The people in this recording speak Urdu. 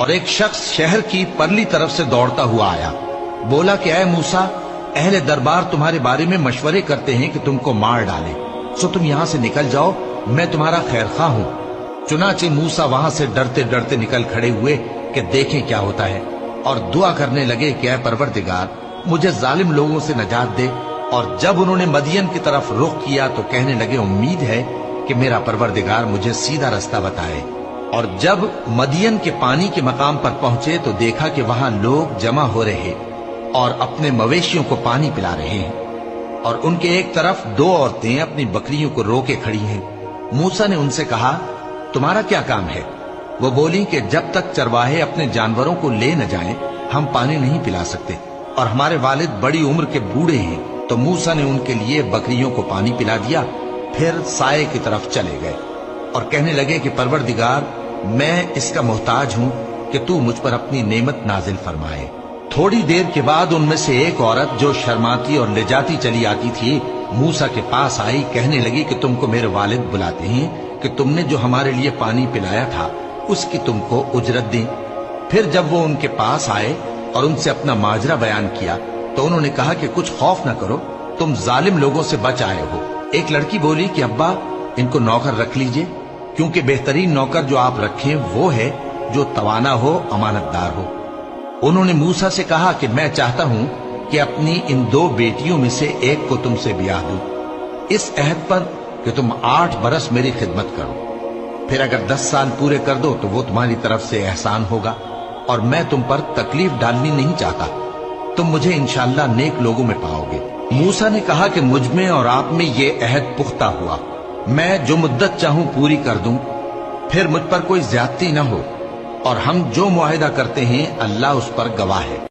اور ایک شخص شہر کی پرلی طرف سے دوڑتا ہوا آیا، بولا کہ اے موسیٰ، اہل دربار تمہارے بارے میں مشورے کرتے ہیں کہ تم کو مار ڈالیں، سو تم یہاں سے نکل جاؤ، میں تمہارا خیر خواہ ہوں۔ چنانچہ موسیٰ وہاں سے ڈرتے ڈرتے نکل کھڑے ہوئے کہ دیکھیں کیا ہوتا ہے، اور دعا کرنے لگے کہ اے پروردگار، مجھے ظالم لوگوں سے نجات دے۔ اور جب انہوں نے مدین کی طرف رخ کیا تو کہنے لگے امید ہے کہ میرا پروردگار مجھے سیدھا رستہ بتائے۔ اور جب مدین کے پانی کے مقام پر پہنچے تو دیکھا کہ وہاں لوگ جمع ہو رہے اور اپنے مویشیوں کو پانی پلا رہے ہیں، اور ان کے ایک طرف دو عورتیں اپنی بکریوں کو روکے کھڑی ہیں۔ موسیٰ نے ان سے کہا، تمہارا کیا کام ہے؟ وہ بولی کہ جب تک چرواہے اپنے جانوروں کو لے نہ جائیں ہم پانی نہیں پلا سکتے، اور ہمارے والد بڑی عمر کے بوڑھے ہیں۔ تو موسیٰ نے ان کے لیے بکریوں کو پانی پلا دیا، پھر سائے کی طرف چلے گئے اور کہنے لگے کہ پروردگار، میں اس کا محتاج ہوں کہ تو مجھ پر اپنی نعمت نازل فرمائے۔ تھوڑی دیر کے بعد ان میں سے ایک عورت جو شرماتی اور لجاتی چلی آتی تھی موسیٰ کے پاس آئی، کہنے لگی کہ تم کو میرے والد بلاتے ہیں کہ تم نے جو ہمارے لیے پانی پلایا تھا اس کی تم کو اجرت دیں۔ پھر جب وہ ان کے پاس آئے اور ان سے اپنا ماجرا بیان کیا تو انہوں نے کہا کہ کچھ خوف نہ کرو، تم ظالم لوگوں سے بچ آئے ہو۔ ایک لڑکی بولی کہ ابا، ان کو نوکر رکھ لیجئے، کیونکہ بہترین نوکر جو آپ رکھیں وہ ہے جو توانا ہو، امانت دار ہو۔ انہوں نے موسیٰ سے کہا کہ میں چاہتا ہوں کہ اپنی ان دو بیٹیوں میں سے ایک کو تم سے بیاہ دوں، اس عہد پر کہ تم 8 برس میری خدمت کرو، پھر اگر 10 سال پورے کر دو تو وہ تمہاری طرف سے احسان ہوگا، اور میں تم پر تکلیف ڈالنی نہیں چاہتا، تم مجھے انشاءاللہ نیک لوگوں میں پاؤ گے۔ موسیٰ نے کہا کہ مجھ میں اور آپ میں یہ عہد پختہ ہوا، میں جو مدت چاہوں پوری کر دوں، پھر مجھ پر کوئی زیادتی نہ ہو، اور ہم جو معاہدہ کرتے ہیں اللہ اس پر گواہ ہے۔